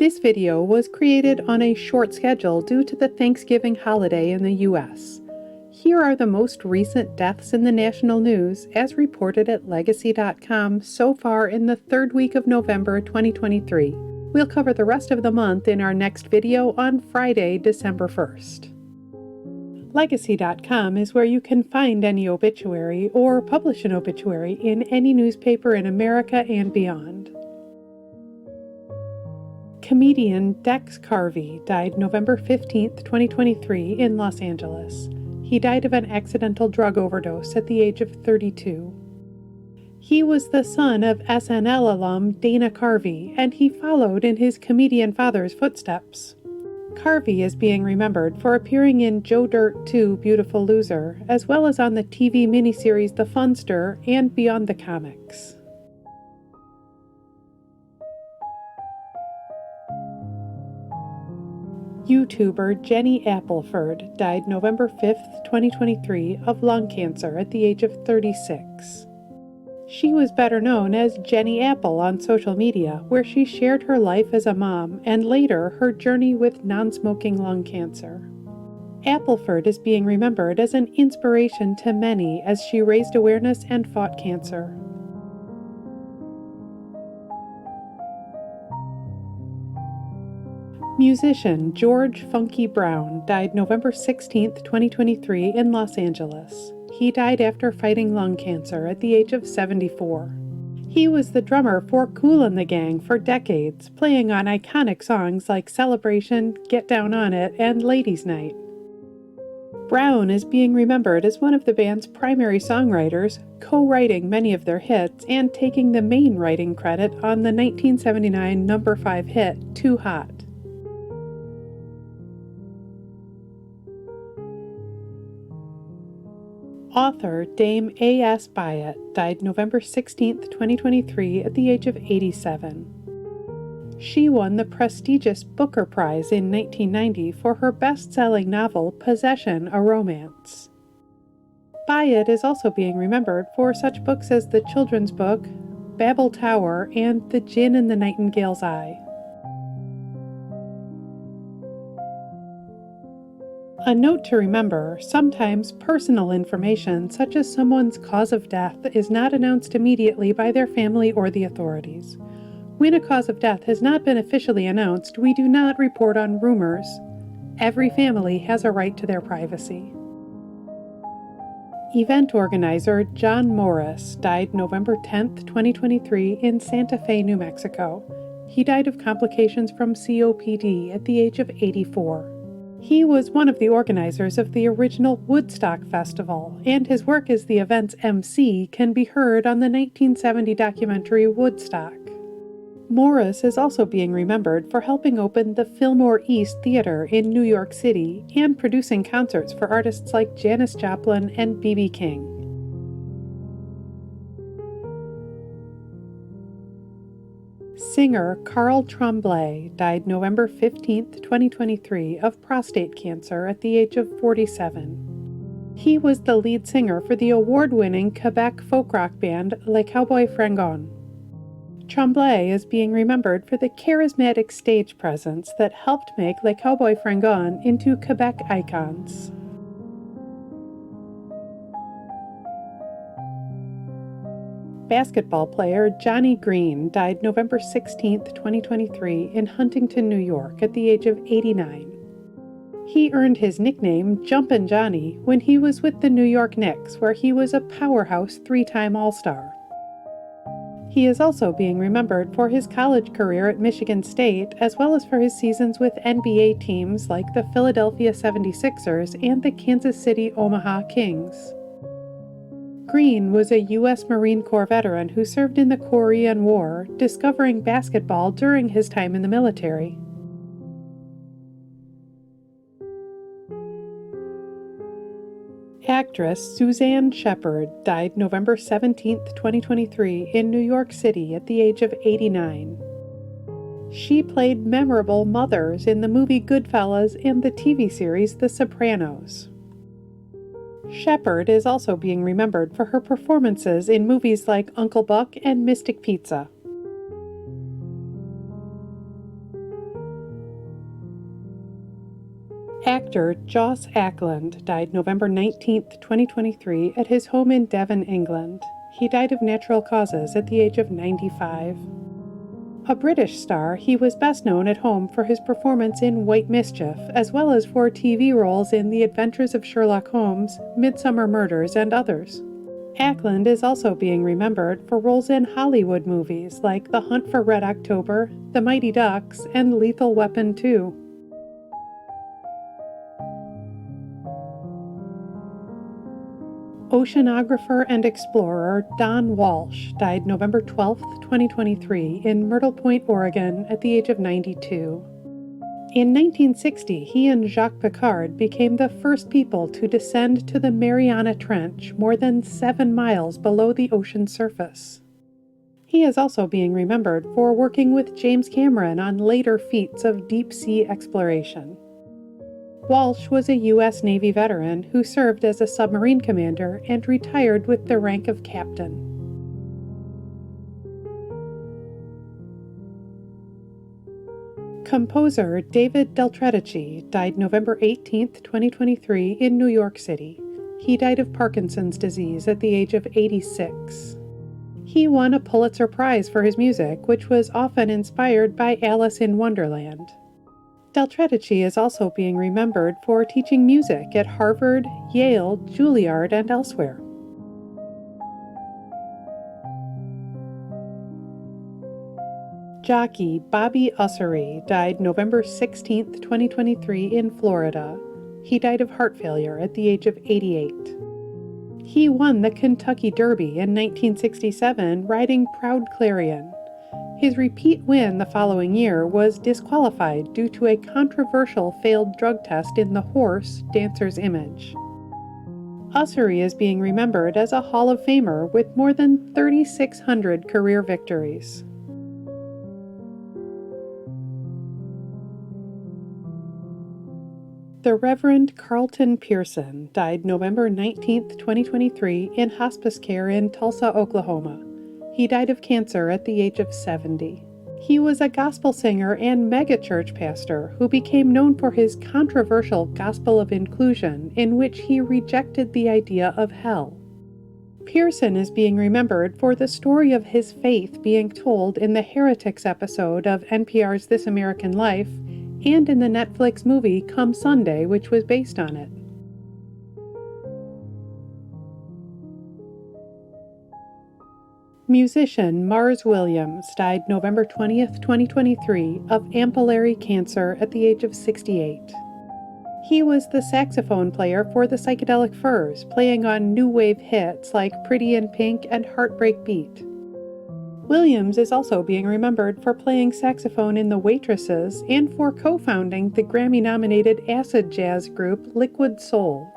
This video was created on a short schedule due to the Thanksgiving holiday in the U.S. Here are the most recent deaths in the national news as reported at Legacy.com so far in the third week of November 2023. We'll cover the rest of the month in our next video on Friday, December 1st. Legacy.com is where you can find any obituary or publish an obituary in any newspaper in America and beyond. Comedian Dex Carvey died November 15, 2023 in Los Angeles. He died of an accidental drug overdose at the age of 32. He was the son of SNL alum Dana Carvey, and he followed in his comedian father's footsteps. Carvey is being remembered for appearing in Joe Dirt 2: Beautiful Loser, as well as on the TV miniseries The Funster and Beyond the Comics. YouTuber Jenny Appleford died November 5, 2023 of lung cancer at the age of 36. She was better known as Jenny Apple on social media, where she shared her life as a mom and later her journey with non-smoking lung cancer. Appleford is being remembered as an inspiration to many as she raised awareness and fought cancer. Musician George Funky Brown died November 16, 2023 in Los Angeles. He died after fighting lung cancer at the age of 74. He was the drummer for Kool the Gang for decades, playing on iconic songs like Celebration, Get Down on It, and Ladies' Night. Brown is being remembered as one of the band's primary songwriters, co-writing many of their hits and taking the main writing credit on the 1979 number 5 hit, Too Hot. Author Dame A.S. Byatt died November 16, 2023 at the age of 87. She won the prestigious Booker Prize in 1990 for her best-selling novel Possession, a Romance. Byatt is also being remembered for such books as the children's book Babel Tower and The Djinn in the Nightingale's Eye. A note to remember, sometimes personal information such as someone's cause of death is not announced immediately by their family or the authorities. When a cause of death has not been officially announced, we do not report on rumors. Every family has a right to their privacy. Event organizer John Morris died November 10, 2023 in Santa Fe, New Mexico. He died of complications from COPD at the age of 84. He was one of the organizers of the original Woodstock Festival, and his work as the event's MC can be heard on the 1970 documentary Woodstock. Morris is also being remembered for helping open the Fillmore East Theater in New York City and producing concerts for artists like Janis Joplin and B.B. King. Singer Karl Tremblay died November 15, 2023 of prostate cancer at the age of 47. He was the lead singer for the award-winning Quebec folk rock band Les Cowboys Fringants. Tremblay is being remembered for the charismatic stage presence that helped make Les Cowboys Fringants into Quebec icons. Basketball player Johnny Green died November 16, 2023 in Huntington, New York at the age of 89. He earned his nickname Jumpin' Johnny when he was with the New York Knicks, where he was a powerhouse three-time All-Star. He is also being remembered for his college career at Michigan State, as well as for his seasons with NBA teams like the Philadelphia 76ers and the Kansas City Omaha Kings. Green was a U.S. Marine Corps veteran who served in the Korean War, discovering basketball during his time in the military. Actress Suzanne Shepherd died November 17, 2023 in New York City at the age of 89. She played memorable mothers in the movie GoodFellas and the TV series The Sopranos. Shepherd is also being remembered for her performances in movies like Uncle Buck and Mystic Pizza. Actor Joss Ackland died November 19, 2023, at his home in Devon, England. He died of natural causes at the age of 95. A British star, he was best known at home for his performance in White Mischief, as well as for TV roles in The Adventures of Sherlock Holmes, Midsummer Murders, and others. Ackland is also being remembered for roles in Hollywood movies like The Hunt for Red October, The Mighty Ducks, and Lethal Weapon 2. Oceanographer and explorer Don Walsh died November 12, 2023, in Myrtle Point, Oregon, at the age of 92. In 1960, he and Jacques Piccard became the first people to descend to the Mariana Trench, more than 7 miles below the ocean's surface. He is also being remembered for working with James Cameron on later feats of deep-sea exploration. Walsh was a U.S. Navy veteran who served as a submarine commander and retired with the rank of captain. Composer David Del Tredici died November 18, 2023, in New York City. He died of Parkinson's disease at the age of 86. He won a Pulitzer Prize for his music, which was often inspired by Alice in Wonderland. Del Tredici is also being remembered for teaching music at Harvard, Yale, Juilliard, and elsewhere. Jockey Bobby Ussery died November 16, 2023, in Florida. He died of heart failure at the age of 88. He won the Kentucky Derby in 1967, riding Proud Clarion. His repeat win the following year was disqualified due to a controversial failed drug test in the horse Dancer's Image. Ussery is being remembered as a Hall of Famer with more than 3,600 career victories. The Reverend Carlton Pearson died November 19, 2023, in hospice care in Tulsa, Oklahoma. He died of cancer at the age of 70. He was a gospel singer and megachurch pastor who became known for his controversial Gospel of Inclusion, in which he rejected the idea of hell. Pearson is being remembered for the story of his faith being told in the Heretics episode of NPR's This American Life and in the Netflix movie Come Sunday, which was based on it. Musician Mars Williams died November 20, 2023, of ampullary cancer at the age of 68. He was the saxophone player for the Psychedelic Furs, playing on new wave hits like Pretty in Pink and Heartbreak Beat. Williams is also being remembered for playing saxophone in the Waitresses and for co-founding the Grammy-nominated acid jazz group Liquid Soul.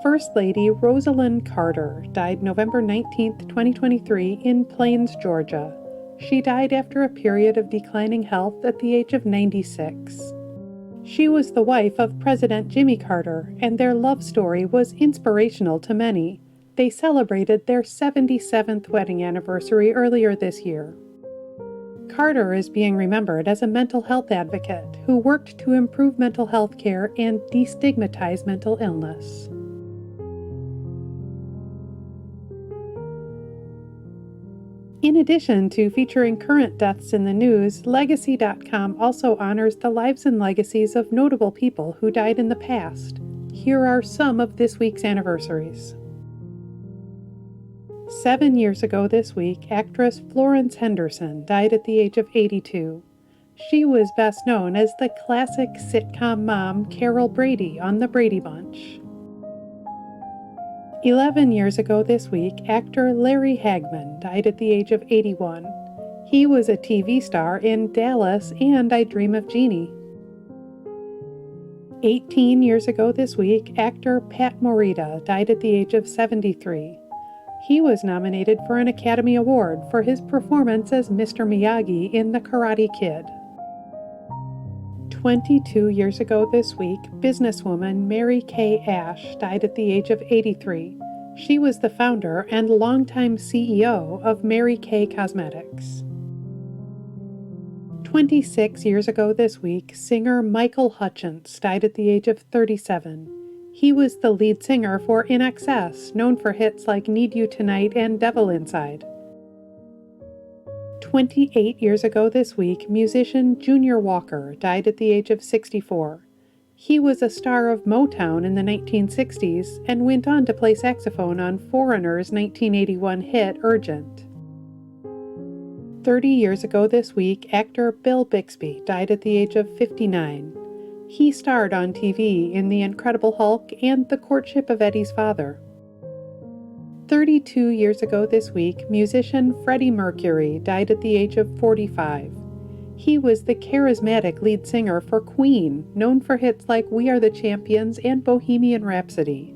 First Lady Rosalynn Carter died November 19, 2023, in Plains, Georgia. She died after a period of declining health at the age of 96. She was the wife of President Jimmy Carter, and their love story was inspirational to many. They celebrated their 77th wedding anniversary earlier this year. Carter is being remembered as a mental health advocate who worked to improve mental health care and destigmatize mental illness. In addition to featuring current deaths in the news, Legacy.com also honors the lives and legacies of notable people who died in the past. Here are some of this week's anniversaries. 7 years ago this week, actress Florence Henderson died at the age of 82. She was best known as the classic sitcom mom Carol Brady on The Brady Bunch. 11 years ago this week, actor Larry Hagman died at the age of 81. He was a TV star in Dallas and I Dream of Jeannie. 18 years ago this week, actor Pat Morita died at the age of 73. He was nominated for an Academy Award for his performance as Mr. Miyagi in The Karate Kid. 22 years ago this week, businesswoman Mary Kay Ash died at the age of 83. She was the founder and longtime CEO of Mary Kay Cosmetics. 26 years ago this week, singer Michael Hutchin died at the age of 37. He was the lead singer for In Excess, known for hits like Need You Tonight and Devil Inside. 28 years ago this week, musician Junior Walker died at the age of 64. He was a star of Motown in the 1960s and went on to play saxophone on Foreigner's 1981 hit Urgent. 30 years ago this week, actor Bill Bixby died at the age of 59. He starred on TV in The Incredible Hulk and The Courtship of Eddie's Father. 32 years ago this week, musician Freddy Mercury died at the age of 45. He was the charismatic lead singer for Queen, known for hits like We Are the Champions and Bohemian Rhapsody.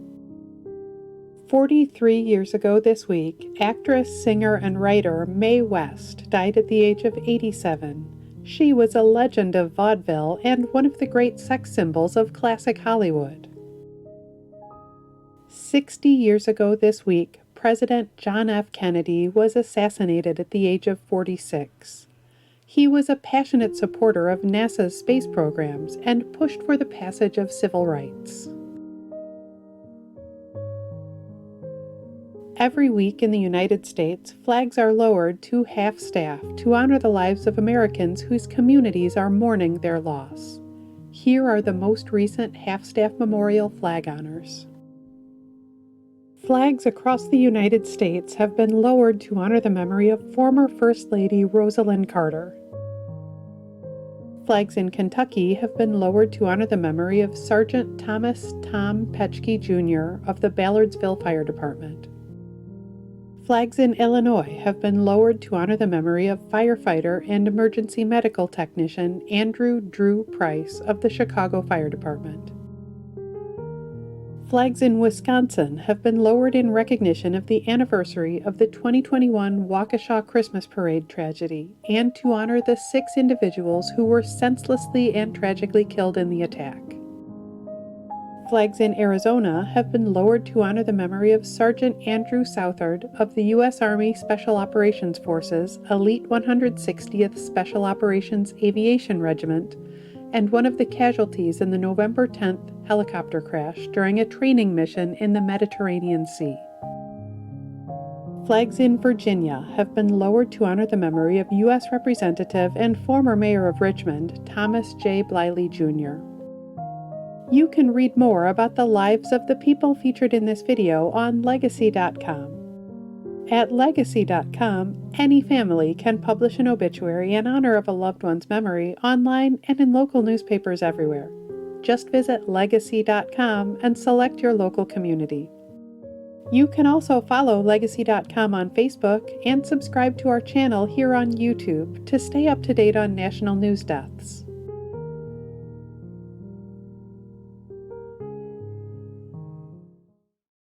43 years ago this week, actress, singer, and writer Mae West died at the age of 87. She was a legend of vaudeville and one of the great sex symbols of classic Hollywood. 60 years ago this week, President John F. Kennedy was assassinated at the age of 46. He was a passionate supporter of NASA's space programs and pushed for the passage of civil rights. Every week in the United States, flags are lowered to half-staff to honor the lives of Americans whose communities are mourning their loss. Here are the most recent half-staff memorial flag honors. Flags across the United States have been lowered to honor the memory of former First Lady Rosalynn Carter. Flags in Kentucky have been lowered to honor the memory of Sergeant Thomas Tom Petchke Jr. of the Ballardsville Fire Department. Flags in Illinois have been lowered to honor the memory of firefighter and emergency medical technician Andrew Drew Price of the Chicago Fire Department. Flags in Wisconsin have been lowered in recognition of the anniversary of the 2021 Waukesha Christmas Parade tragedy and to honor the 6 individuals who were senselessly and tragically killed in the attack. Flags in Arizona have been lowered to honor the memory of Sergeant Andrew Southard of the U.S. Army Special Operations Forces Elite 160th Special Operations Aviation Regiment and one of the casualties in the November 10th helicopter crash during a training mission in the Mediterranean Sea. Flags in Virginia have been lowered to honor the memory of U.S. Representative and former Mayor of Richmond, Thomas J. Bliley, Jr. You can read more about the lives of the people featured in this video on Legacy.com. At Legacy.com, any family can publish an obituary in honor of a loved one's memory online and in local newspapers everywhere. Just visit Legacy.com and select your local community. You can also follow Legacy.com on Facebook and subscribe to our channel here on YouTube to stay up to date on national news deaths.